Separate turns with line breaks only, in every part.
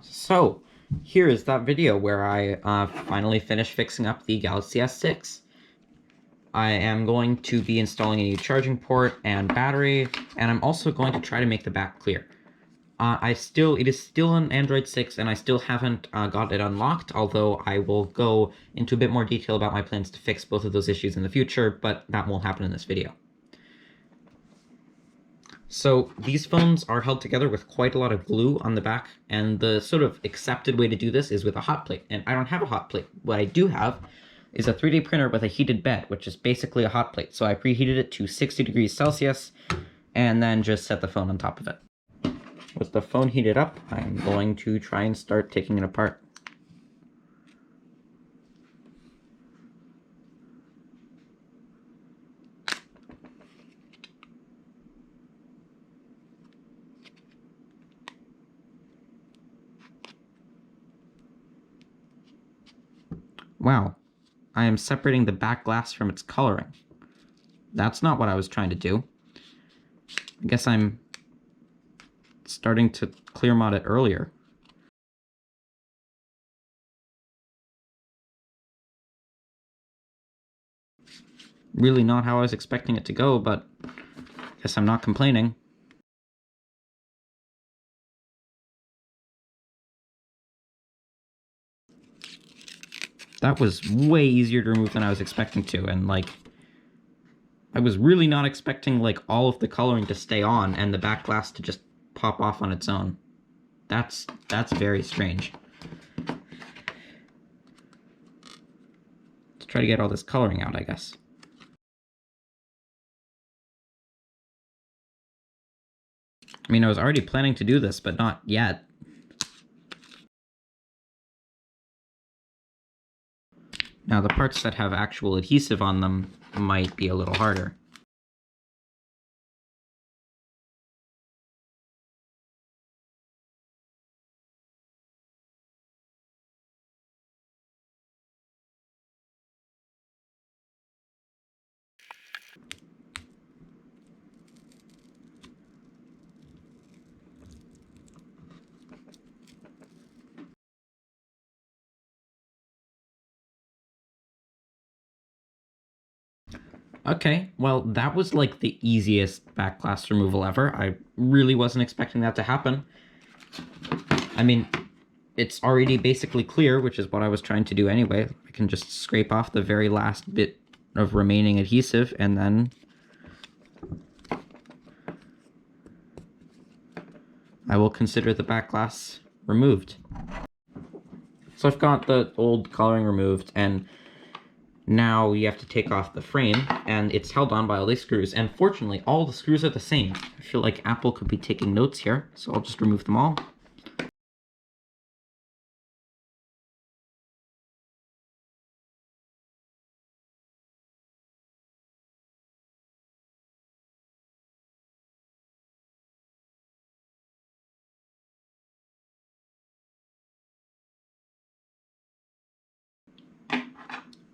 So, here is that video where I finally finished fixing up the Galaxy S6. I am going to be installing a new charging port and battery, and I'm also going to try to make the back clear. It is still an Android 6, and I still haven't got it unlocked, although I will go into a bit more detail about my plans to fix both of those issues in the future, but that won't happen in this video. So these phones are held together with quite a lot of glue on the back, and the sort of accepted way to do this is with a hot plate, and I don't have a hot plate. What I do have is a 3D printer with a heated bed, which is basically a hot plate. So I preheated it to 60 degrees Celsius, and then just set the phone on top of it. With the phone heated up, I'm going to try and start taking it apart. Wow, I am separating the back glass from its coloring. That's not what I was trying to do. I guess I'm starting to clear mod it earlier. Really not how I was expecting it to go, but I guess I'm not complaining. That was way easier to remove than I was expecting to, and like, I was really not expecting like all of the coloring to stay on and the back glass to just pop off on its own. That's very strange. Let's try to get all this coloring out, I guess. I mean, I was already planning to do this, but not yet. Now, the parts that have actual adhesive on them might be a little harder. Okay, well, that was like the easiest back glass removal ever. I really wasn't expecting that to happen. I mean, it's already basically clear, which is what I was trying to do anyway. I can just scrape off the very last bit of remaining adhesive, and then I will consider the back glass removed. So I've got the old coloring removed, and now you have to take off the frame, and it's held on by all these screws, and fortunately, all the screws are the same. I feel like Apple could be taking notes here, so I'll just remove them all.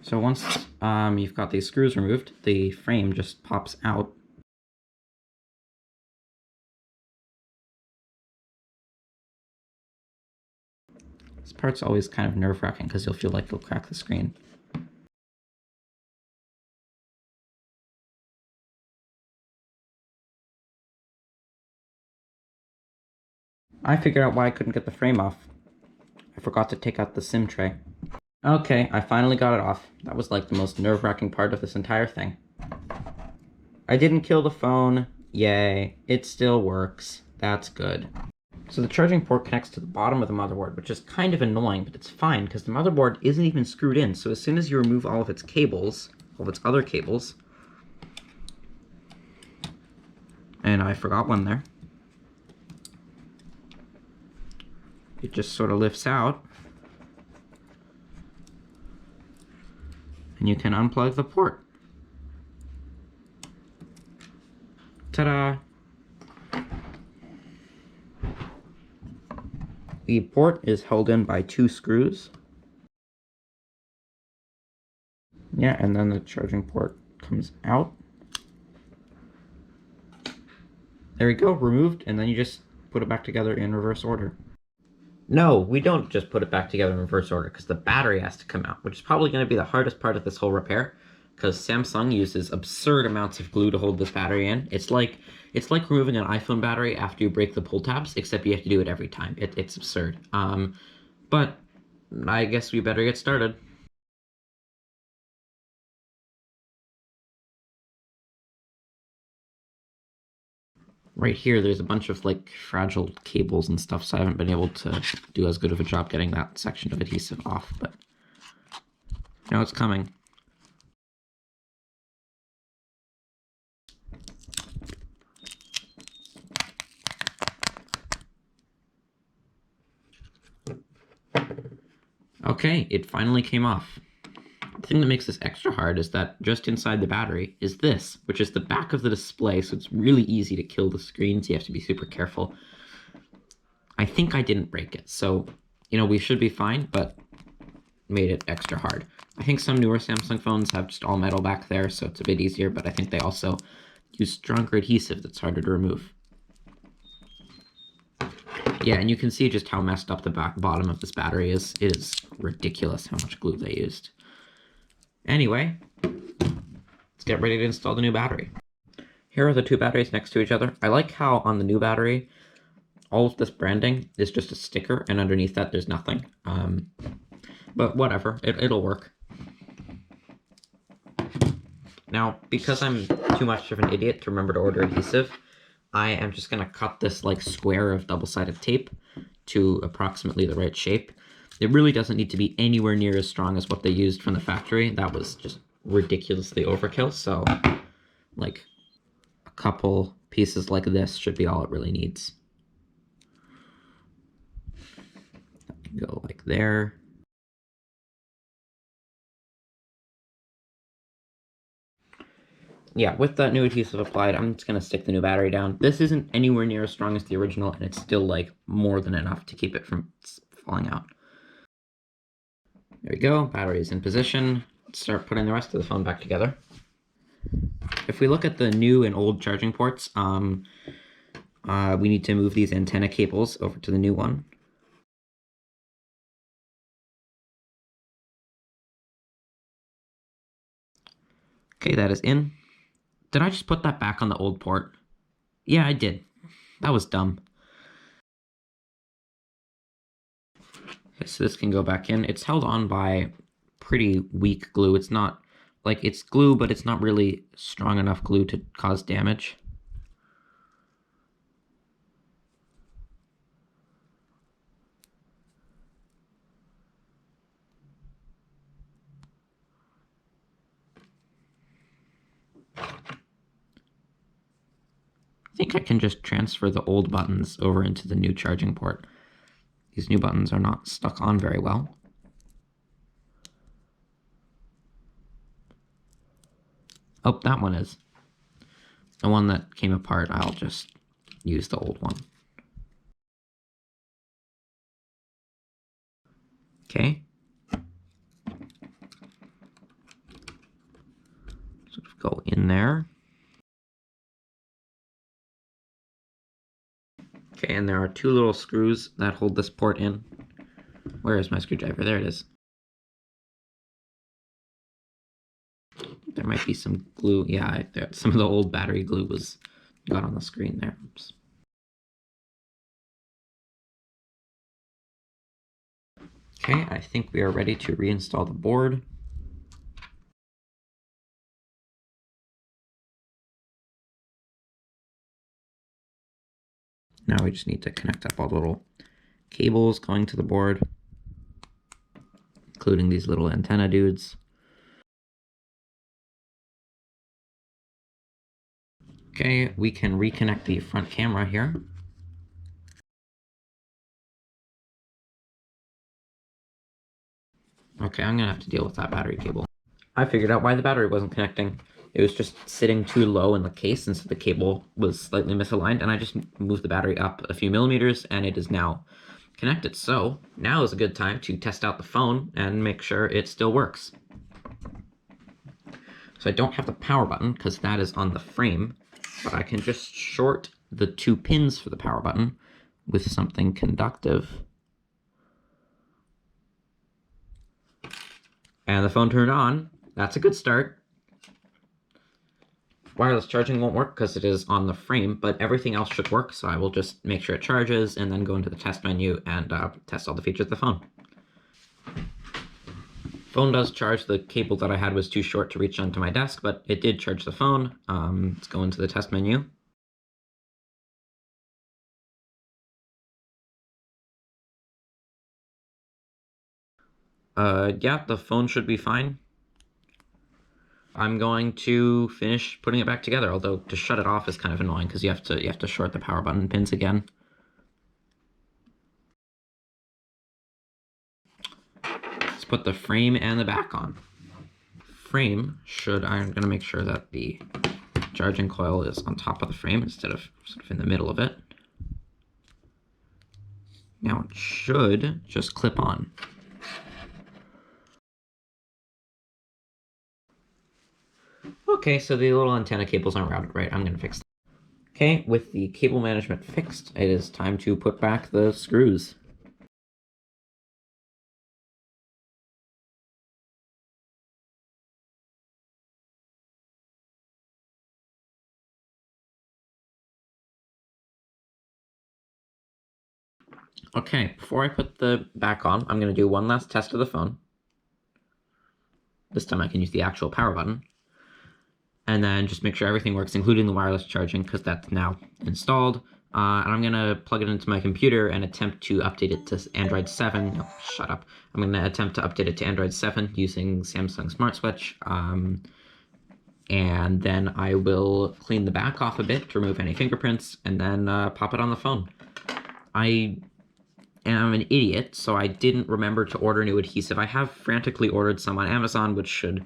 So once you've got these screws removed, the frame just pops out. This part's always kind of nerve-wracking because you'll feel like you'll crack the screen. I figured out why I couldn't get the frame off. I forgot to take out the SIM tray. Okay, I finally got it off. That was like the most nerve-wracking part of this entire thing. I didn't kill the phone. Yay. It still works. That's good. So the charging port connects to the bottom of the motherboard, which is kind of annoying, but it's fine because the motherboard isn't even screwed in. So as soon as you remove all of its cables, all of its other cables, and I forgot one there, it just sort of lifts out, and you can unplug the port. Ta-da! The port is held in by 2 screws. Yeah, and then the charging port comes out. There we go, removed, and then you just put it back together in reverse order. No, we don't just put it back together in reverse order because the battery has to come out, which is probably going to be the hardest part of this whole repair because Samsung uses absurd amounts of glue to hold this battery in. It's like removing an iPhone battery after you break the pull tabs, except you have to do it every time. It's absurd. But I guess we better get started. Right here, there's a bunch of like fragile cables and stuff, so I haven't been able to do as good of a job getting that section of adhesive off, but now it's coming. Okay, it finally came off. The thing that makes this extra hard is that just inside the battery is this, which is the back of the display, so it's really easy to kill the screens. You have to be super careful. I think I didn't break it, so, we should be fine, but made it extra hard. I think some newer Samsung phones have just all metal back there, so it's a bit easier, but I think they also use stronger adhesive that's harder to remove. Yeah, and you can see just how messed up the bottom of this battery is. It is ridiculous how much glue they used. Anyway, let's get ready to install the new battery. Here are the two batteries next to each other. I like how on the new battery, all of this branding is just a sticker, and underneath that there's nothing. But whatever, it'll work. Now, because I'm too much of an idiot to remember to order adhesive, I am just going to cut this like square of double-sided tape to approximately the right shape. It really doesn't need to be anywhere near as strong as what they used from the factory. That was just ridiculously overkill, so like a couple pieces like this should be all it really needs. That can go like there. Yeah, with that new adhesive applied, I'm just going to stick the new battery down. This isn't anywhere near as strong as the original, and it's still, like, more than enough to keep it from falling out. There we go, battery is in position. Let's start putting the rest of the phone back together. If we look at the new and old charging ports, we need to move these antenna cables over to the new one. Okay, that is in. Did I just put that back on the old port? Yeah, I did. That was dumb. Okay, so this can go back in. It's held on by pretty weak glue. It's not, like, it's glue, but it's not really strong enough glue to cause damage. I think I can just transfer the old buttons over into the new charging port. These new buttons are not stuck on very well. Oh, that one is. The one that came apart, I'll just use the old one. Okay. Sort of go in there. Okay, and there are two little screws that hold this port in. Where is my screwdriver? There it is. There might be some glue. Yeah, some of the old battery glue got on the screen there. Oops. Okay, I think we are ready to reinstall the board. Now we just need to connect up all the little cables going to the board, including these little antenna dudes. Okay, we can reconnect the front camera here. Okay, I'm gonna have to deal with that battery cable. I figured out why the battery wasn't connecting. It was just sitting too low in the case, and so the cable was slightly misaligned, and I just moved the battery up a few millimeters, and it is now connected. So now is a good time to test out the phone and make sure it still works. So I don't have the power button because that is on the frame, but I can just short the two pins for the power button with something conductive. And the phone turned on. That's a good start. Wireless charging won't work because it is on the frame, but everything else should work, so I will just make sure it charges and then go into the test menu and test all the features of the phone. Phone does charge. The cable that I had was too short to reach onto my desk, but it did charge the phone. Let's go into the test menu. Yeah, the phone should be fine. I'm going to finish putting it back together, although to shut it off is kind of annoying because you have to short the power button pins again. Let's put the frame and the back on. Frame I'm gonna make sure that the charging coil is on top of the frame instead of sort of in the middle of it. Now it should just clip on. Okay, so the little antenna cables aren't routed right. I'm gonna fix that. Okay, with the cable management fixed, it is time to put back the screws. Okay, before I put the back on, I'm going to do one last test of the phone. This time I can use the actual power button. And then just make sure everything works, including the wireless charging, because that's now installed. And I'm going to plug it into my computer and attempt to update it to Android 7. No, shut up. I'm going to attempt to update it to Android 7 using Samsung Smart Switch. And then I will clean the back off a bit to remove any fingerprints, and then pop it on the phone. And I'm an idiot, so I didn't remember to order new adhesive. I have frantically ordered some on Amazon, which should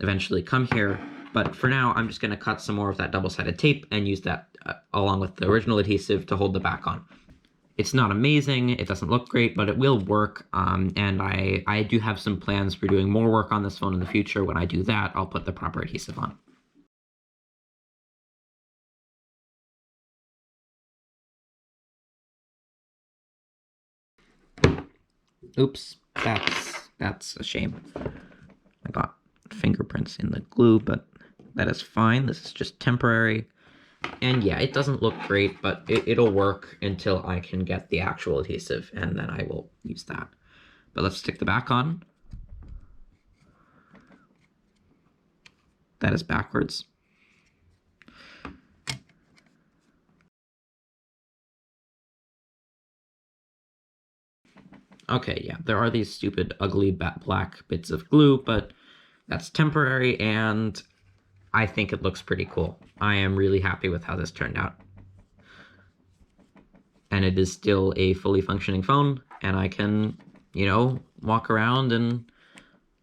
eventually come here. But for now, I'm just going to cut some more of that double-sided tape and use that along with the original adhesive to hold the back on. It's not amazing, it doesn't look great, but it will work. And I do have some plans for doing more work on this phone in the future. When I do that, I'll put the proper adhesive on. Oops, that's a shame. I got fingerprints in the glue, but that is fine. This is just temporary. And yeah, it doesn't look great, but it'll work until I can get the actual adhesive, and then I will use that. But let's stick the back on. That is backwards. Okay, yeah, there are these stupid, ugly, black bits of glue, but that's temporary, and I think it looks pretty cool. I am really happy with how this turned out. And it is still a fully functioning phone, and I can, you know, walk around and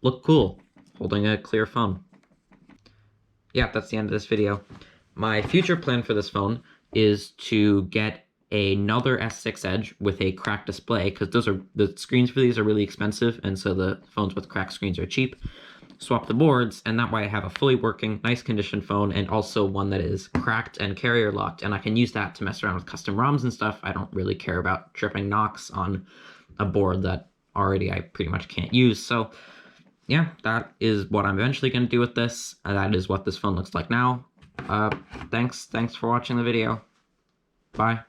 look cool holding a clear phone. Yeah, that's the end of this video. My future plan for this phone is to get another S6 Edge with a cracked display, because the screens for these are really expensive, and so the phones with cracked screens are cheap. Swap the boards, and that way I have a fully working, nice condition phone, and also one that is cracked and carrier locked, and I can use that to mess around with custom ROMs and stuff. I don't really care about tripping Knox on a board that already I pretty much can't use. So yeah, that is what I'm eventually going to do with this. That is what this phone looks like now. Thanks for watching the video. Bye.